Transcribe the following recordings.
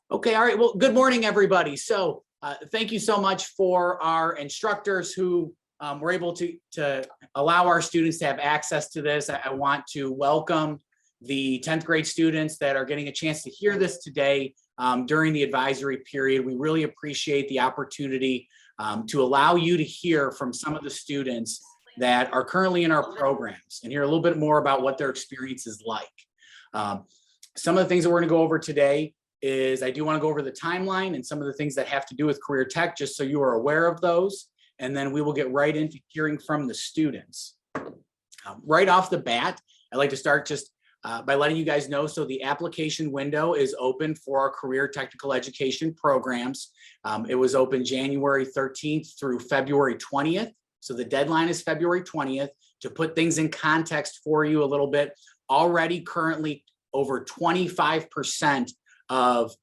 Okay, all right. Well, good morning, everybody. So thank you so much for our instructors who were able to allow our students to have access to this. I want to welcome the 10th grade students that are getting a chance to hear this today during the advisory period. We really appreciate the opportunity to allow you to hear from some of the students that are currently in our programs and hear a little bit more about what their experience is like. Some of the things that we're going to go over today is I do want to go over the timeline and some of the things that have to do with Careertech, just so you are aware of those. And then we will get right into hearing from the students. Right off the bat, I'd like to start just by letting you guys know, so the application window is open for our career technical education programs. It was open January 13th through February 20th. So the deadline is February 20th. To put things in context for you a little bit, already currently over 25% of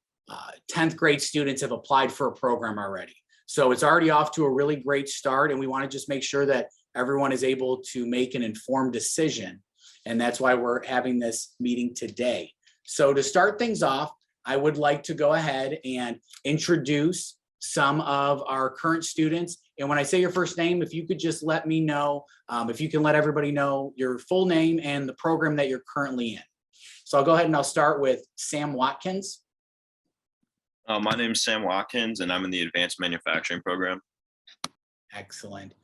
10th grade students have applied for a program already. So it's already off to a really great start, and we want to just make sure that everyone is able to make an informed decision. And that's why we're having this meeting today. So to start things off, I would like to go ahead and introduce some of our current students. And when I say your first name, if you could just let me know, if you can let everybody know your full name and the program that you're currently in. So I'll go ahead and I'll start with Sam Watkins. My name is Sam Watkins, and I'm in the Advanced Manufacturing program. Excellent.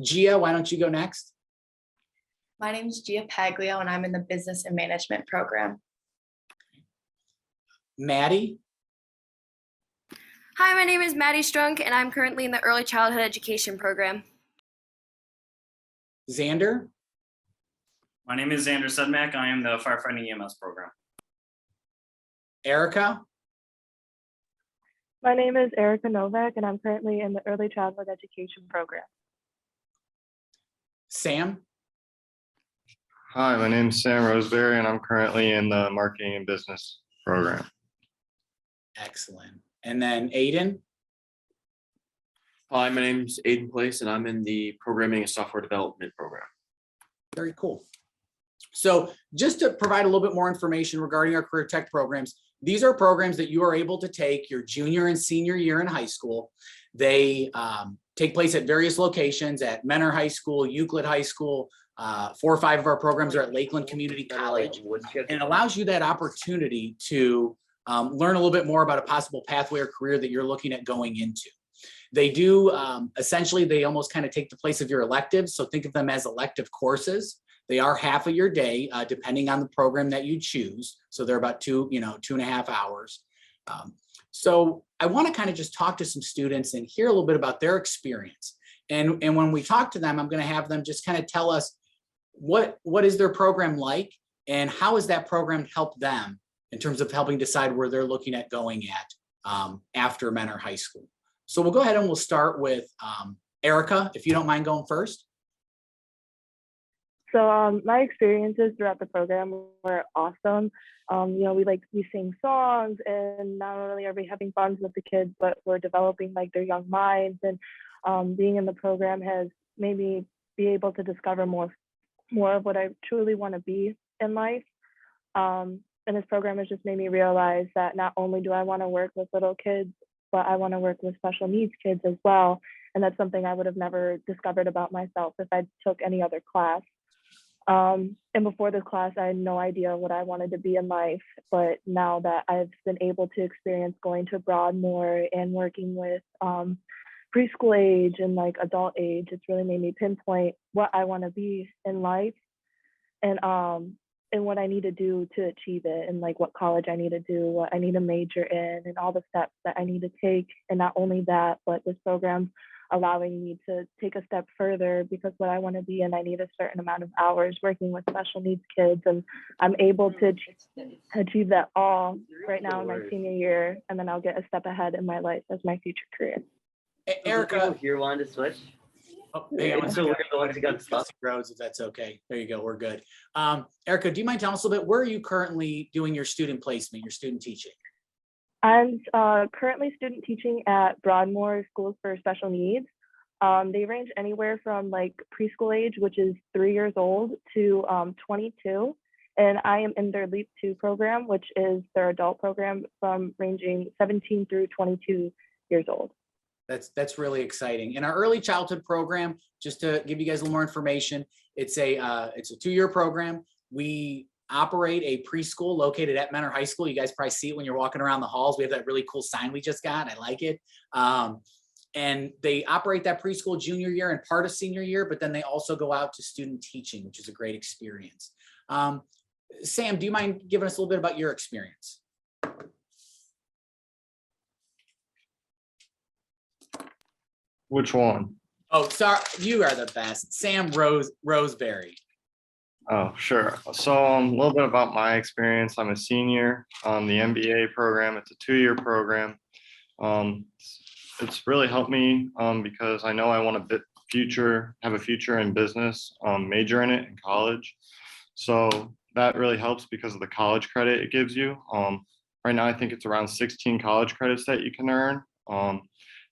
Gia, why don't you go next? My name is Gia Paglio, and I'm in the Business and Management program. Maddie. Hi, my name is Maddie Strunk, and I'm currently in the Early Childhood Education program. Xander. My name is Xander Sudmack. I am the Firefighting EMS program. Erica. My name is Erica Novak, and I'm currently in the Early Childhood Education program. Sam. Hi, my name is Sam Roseberry, and I'm currently in the Marketing and Business program. Excellent. And then Aiden. Hi, my name is Aiden Place, and I'm in the Programming and Software Development program. Very cool. So just to provide a little bit more information regarding our career tech programs, these are programs that you are able to take your junior and senior year in high school. They take place at various locations at Menor High School, Euclid High School. 4 or 5 of our programs are at Lakeland Community College, and it allows you that opportunity to learn a little bit more about a possible pathway or career that you're looking at going into. They do, essentially, they almost kind of take the place of your electives. So think of them as elective courses. They are half of your day, depending on the program that you choose. So they're about 2.5 hours. So I want to kind of just talk to some students and hear a little bit about their experience. And when we talk to them, I'm going to have them just kind of tell us what is their program like and how has that program helped them in terms of helping decide where they're looking at going at after Menor High School. So we'll go ahead and we'll start with Erica, if you don't mind going first. So my experiences throughout the program were awesome. We sing songs, and not only are we having fun with the kids, but we're developing like their young minds. And being in the program has made me be able to discover more of what I truly want to be in life. And this program has just made me realize that not only do I want to work with little kids, but I want to work with special needs kids as well. And that's something I would have never discovered about myself if I took any other class. And before this class, I had no idea what I wanted to be in life. But now that I've been able to experience going to Broadmoor and working with preschool age and like adult age, it's really made me pinpoint what I want to be in life and what I need to do to achieve it, and like what college I need to do, what I need to major in, and all the steps that I need to take. And not only that, but this program's allowing me to take a step further, because what I want to be in, I need a certain amount of hours working with special needs kids, and I'm able to achieve that all right now in my senior year, and then I'll get a step ahead in my life as my future career. Erica, here wanted to switch. Oh, hey, Yeah, so we're the ones who got stuck. Roads, if that's okay. There you go. We're good. Erica, do you mind telling us a little bit, where are you currently doing your student placement, your student teaching? I'm currently student teaching at Broadmoor Schools for Special Needs. They range anywhere from like preschool age, which is 3 years old, to 22. and I am in their Leap 2 program, which is their adult program from ranging 17 through 22 years old. That's really exciting. In our early childhood program, just to give you guys a little more information, it's a 2-year program. We operate a preschool located at Menor High School. You guys probably see it when you're walking around the halls. We have that really cool sign we just got. I like it. And they operate that preschool junior year and part of senior year, but then they also go out to student teaching, which is a great experience. Sam, do you mind giving us a little bit about your experience? Which one? Oh, sorry, you are the best. Sam Roseberry. Oh, sure. So a little bit about my experience. I'm a senior on the MBA program. It's a 2-year program. It's really helped me because I know I want to have a future in business, major in it in college. So that really helps because of the college credit it gives you. Right now, I think it's around 16 college credits that you can earn.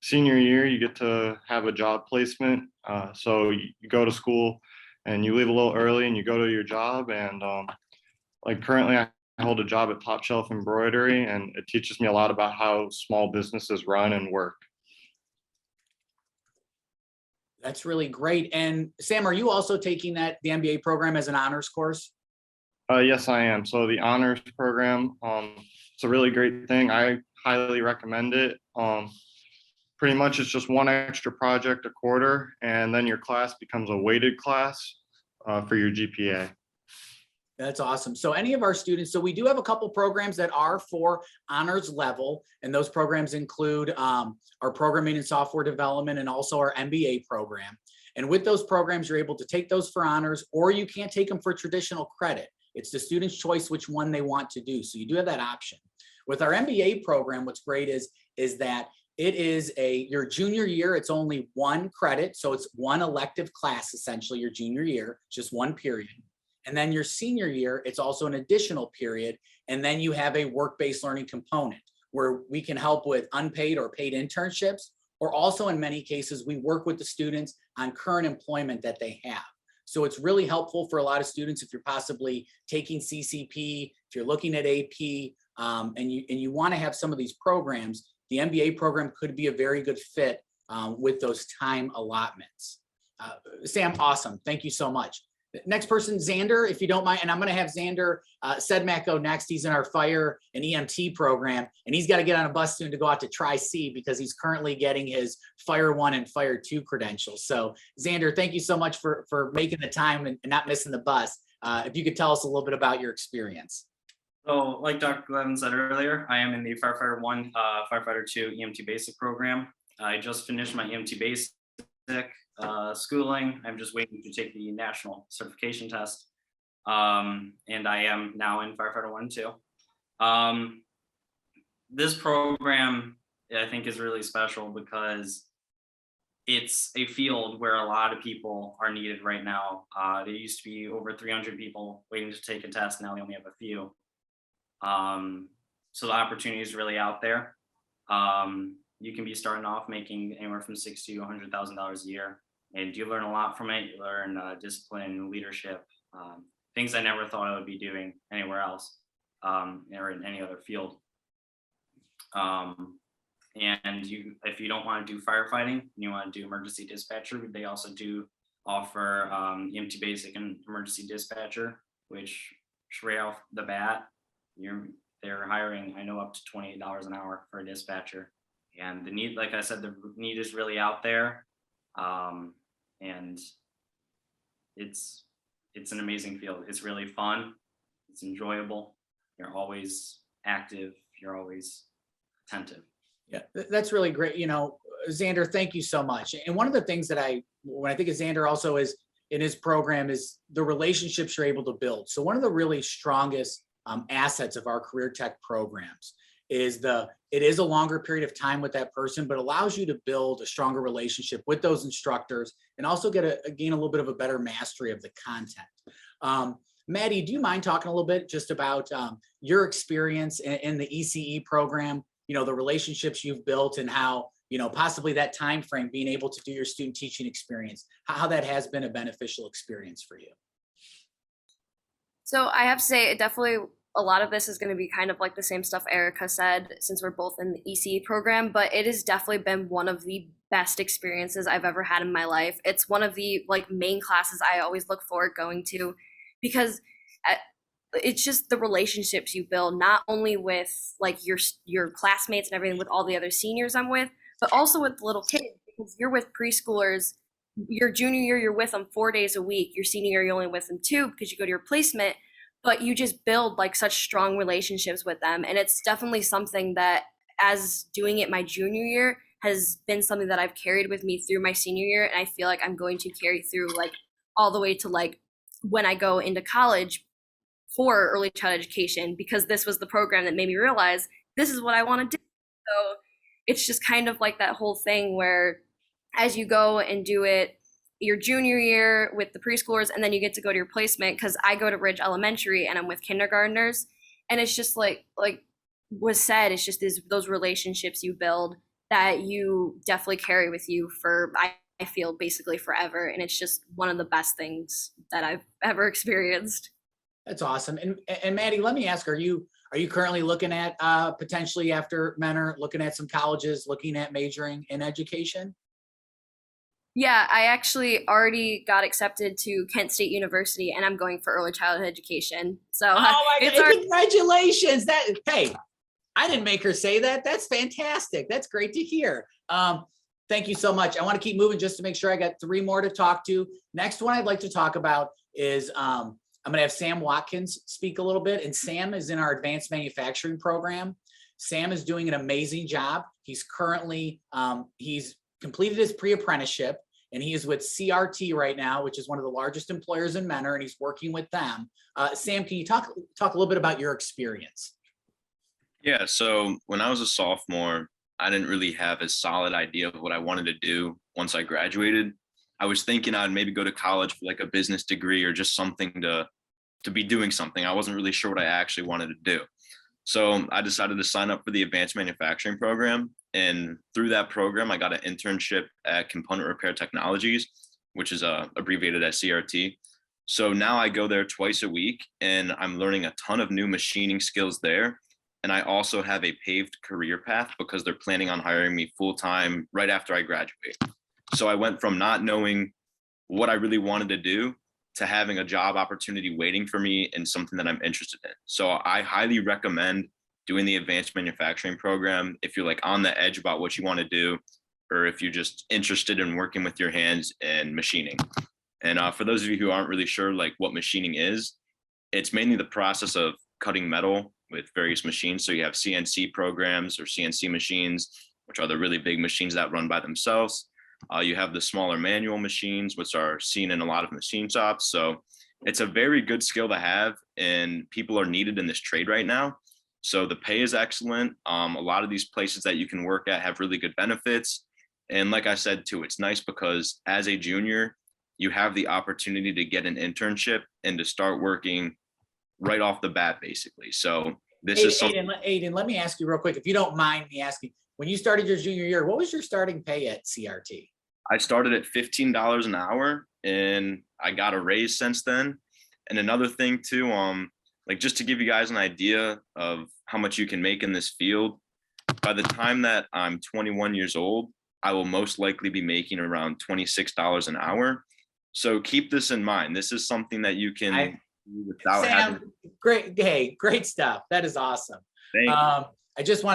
Senior year, you get to have a job placement. So you go to school and you leave a little early and you go to your job. And like currently I hold a job at Top Shelf Embroidery, and it teaches me a lot about how small businesses run and work. That's really great. And Sam, are you also taking the MBA program as an honors course? Yes, I am. So the honors program, it's a really great thing. I highly recommend it. Pretty much it's just one extra project a quarter, and then your class becomes a weighted class for your GPA. That's awesome. So any of our students, so we do have a couple programs that are for honors level, and those programs include our programming and software development and also our MBA program. And with those programs, you're able to take those for honors, or you can't take them for traditional credit. It's the student's choice which one they want to do. So you do have that option. With our MBA program, what's great is that it is your junior year, it's only 1 credit. So it's 1 elective class, essentially your junior year, just 1 period. And then your senior year, it's also an additional period. And then you have a work-based learning component where we can help with unpaid or paid internships, or also in many cases, we work with the students on current employment that they have. So it's really helpful for a lot of students if you're possibly taking CCP, if you're looking at AP, and you want to have some of these programs. The MBA program could be a very good fit with those time allotments. Sam, awesome. Thank you so much. Next person, Xander, if you don't mind, and I'm going to have Xander Sedmak go next. He's in our fire and EMT program, and he's got to get on a bus soon to go out to Tri-C because he's currently getting his Fire 1 and Fire 2 credentials. So Xander, thank you so much for making the time and not missing the bus. If you could tell us a little bit about your experience. So like Dr. Levin said earlier, I am in the Firefighter 1, Firefighter 2 EMT Basic program. I just finished my EMT Basic schooling. I'm just waiting to take the national certification test. And I am now in Firefighter 1 and 2. This program, I think, is really special because it's a field where a lot of people are needed right now. There used to be over 300 people waiting to take a test. Now they only have a few. So the opportunity is really out there. You can be starting off making anywhere from $60,000 to $100,000 a year, and you learn a lot from it. You learn discipline, leadership, things I never thought I would be doing anywhere else, or in any other field. And if you don't want to do firefighting and you want to do emergency dispatcher, they also do offer EMT Basic and emergency dispatcher, which straight off the bat, they're hiring, I know, up to $28 an hour for a dispatcher. And the need, like I said, the need is really out there. And it's an amazing field. It's really fun. It's enjoyable. You're always active. You're always attentive. Yeah, that's really great. You know, Xander, thank you so much. And one of the things that when I think of Xander also is in his program is the relationships you're able to build. So one of the really strongest assets of our Careertech programs is it is a longer period of time with that person, but allows you to build a stronger relationship with those instructors and also gain a little bit of a better mastery of the content. Maddie, do you mind talking a little bit just about your experience in the ECE program, you know, the relationships you've built and how, you know, possibly that time frame being able to do your student teaching experience, how that has been a beneficial experience for you? So I have to say, it definitely, a lot of this is going to be kind of like the same stuff Erica said, since we're both in the ECE program, but it has definitely been one of the best experiences I've ever had in my life. It's one of the like main classes I always look forward going to, because it's just the relationships you build, not only with like your classmates and everything, with all the other seniors I'm with, but also with little kids, because you're with preschoolers. Your junior year, you're with them 4 days a week. Your senior year, you're only with them 2 because you go to your placement, but you just build like such strong relationships with them. And it's definitely something that, as doing it my junior year, has been something that I've carried with me through my senior year. And I feel like I'm going to carry through like all the way to like when I go into college for early child education, because this was the program that made me realize this is what I want to do. So it's just kind of like that whole thing where, as you go and do it your junior year with the preschoolers, and then you get to go to your placement, because I go to Ridge Elementary and I'm with kindergartners, and it's just like was said, it's just those relationships you build that you definitely carry with you for, I feel, basically forever. And it's just one of the best things that I've ever experienced. That's awesome. And Maddie, let me ask, are you currently looking at potentially after Mentor, looking at some colleges, looking at majoring in education? Yeah, I actually already got accepted to Kent State University, and I'm going for early childhood education. So Oh my it's God, already, congratulations. Hey, I didn't make her say that. That's fantastic. That's great to hear. Thank you so much. I want to keep moving just to make sure I got 3 more to talk to. Next one I'd like to talk about is I'm going to have Sam Watkins speak a little bit. And Sam is in our advanced manufacturing program. Sam is doing an amazing job. He's currently, he's completed his pre-apprenticeship, and he is with CRT right now, which is one of the largest employers in Mentor, and he's working with them. Sam, can you talk a little bit about your experience? Yeah, so when I was a sophomore, I didn't really have a solid idea of what I wanted to do once I graduated. I was thinking I'd maybe go to college for like a business degree or just something to be doing something. I wasn't really sure what I actually wanted to do. So I decided to sign up for the advanced manufacturing program. And through that program, I got an internship at Component Repair Technologies, which is abbreviated as CRT. So now I go there twice a week, and I'm learning a ton of new machining skills there. And I also have a paved career path because they're planning on hiring me full-time right after I graduate. So I went from not knowing what I really wanted to do to having a job opportunity waiting for me and something that I'm interested in. So I highly recommend doing the advanced manufacturing program if you're like on the edge about what you want to do, or if you're just interested in working with your hands and machining. And for those of you who aren't really sure like what machining is, it's mainly the process of cutting metal with various machines. So you have CNC programs or CNC machines, which are the really big machines that run by themselves. You have the smaller manual machines, which are seen in a lot of machine shops. So it's a very good skill to have, and people are needed in this trade right now. So the pay is excellent. A lot of these places that you can work at have really good benefits. And like I said, too, it's nice because as a junior, you have the opportunity to get an internship and to start working right off the bat, basically. So this is something. Aiden, let me ask you real quick, if you don't mind me asking, when you started your junior year, what was your starting pay at CRT? I started at $15 an hour, and I got a raise since then. And another thing too, like just to give you guys an idea of how much you can make in this field, by the time that I'm 21 years old, I will most likely be making around $26 an hour. So keep this in mind. This is something that you can do without having. Great. Hey, great stuff. That is awesome. Thank you.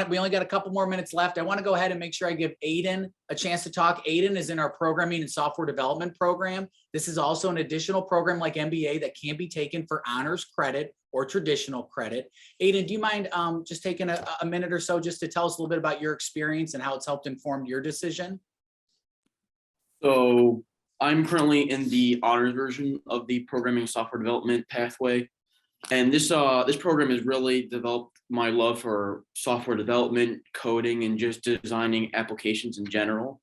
We only got a couple more minutes left. I want to go ahead and make sure I give Aiden a chance to talk. Aiden is in our programming and software development program. This is also an additional program like MBA that can be taken for honors credit or traditional credit. Aiden, do you mind just taking a minute or so just to tell us a little bit about your experience and how it's helped inform your decision? So I'm currently in the honors version of the programming software development pathway. And this program has really developed my love for software development, coding, and just designing applications in general.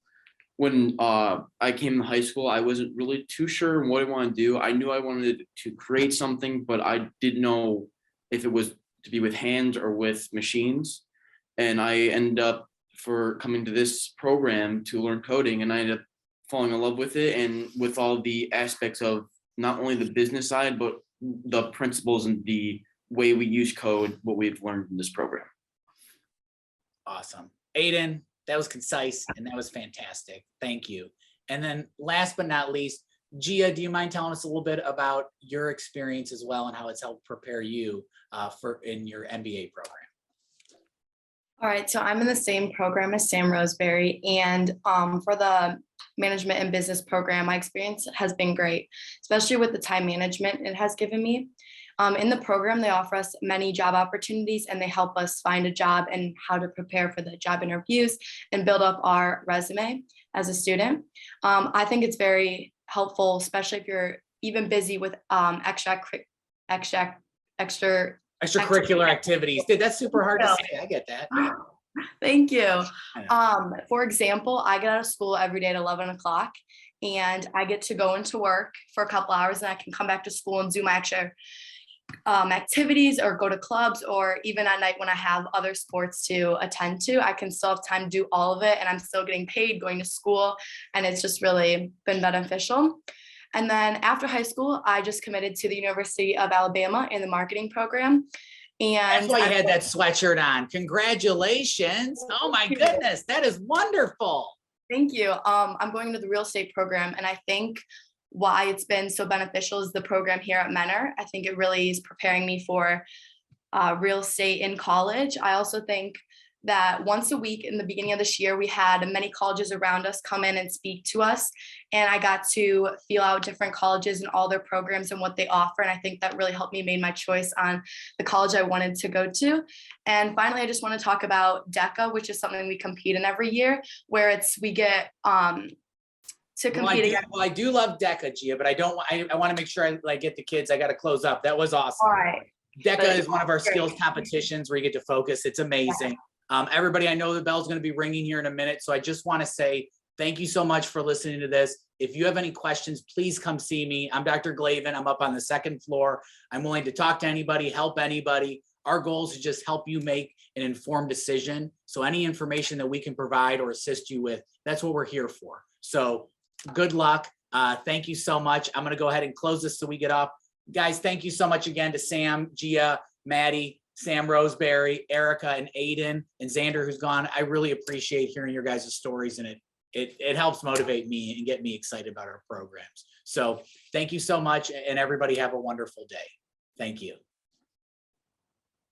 When I came to high school, I wasn't really too sure what I wanted to do. I knew I wanted to create something, but I didn't know if it was to be with hands or with machines. And I ended up for coming to this program to learn coding, and I ended up falling in love with it and with all the aspects of not only the business side, but the principles and the way we use code, what we've learned in this program. Awesome. Aiden, that was concise and that was fantastic. Thank you. And then last but not least, Gia, do you mind telling us a little bit about your experience as well and how it's helped prepare you in your MBA program? All right, so I'm in the same program as Sam Roseberry, and for the management and business program, my experience has been great, especially with the time management it has given me. In the program, they offer us many job opportunities and they help us find a job and how to prepare for the job interviews and build up our resume as a student. I think it's very helpful, especially if you're even busy with Extracurricular activities. Dude, that's super hard to say. I get that. Thank you. For example, I get out of school every day at 11 o'clock and I get to go into work for a couple hours and I can come back to school and do my extra activities or go to clubs, or even at night when I have other sports to attend to, I can still have time to do all of it and I'm still getting paid going to school, and it's just really been beneficial. And then after high school, I just committed to the University of Alabama in the marketing program. And that's why you had that sweatshirt on. Congratulations. Oh my goodness, that is wonderful. Thank you. I'm going into the real estate program, and I think why it's been so beneficial is the program here at Menor. I think it really is preparing me for real estate in college. I also think that once a week in the beginning of this year, we had many colleges around us come in and speak to us. And I got to feel out different colleges and all their programs and what they offer. And I think that really helped me make my choice on the college I wanted to go to. And finally, I just want to talk about Deca, which is something we compete in every year, where we get to compete against. Well, I do love Deca, Gia, but I want to make sure I get the kids. I got to close up. That was awesome. All right. Deca is one of our skills competitions where you get to focus. It's amazing. Everybody, I know the bell's going to be ringing here in a minute. So I just want to say thank you so much for listening to this. If you have any questions, please come see me. I'm Dr. Glavin. I'm up on the second floor. I'm willing to talk to anybody, help anybody. Our goal is to just help you make an informed decision. So any information that we can provide or assist you with, that's what we're here for. So good luck. Thank you so much. I'm going to go ahead and close this so we get off. Guys, thank you so much again to Sam, Gia, Maddie, Sam Roseberry, Erica, and Aiden, and Xander, who's gone. I really appreciate hearing your guys' stories, and it helps motivate me and get me excited about our programs. So thank you so much, and everybody have a wonderful day. Thank you.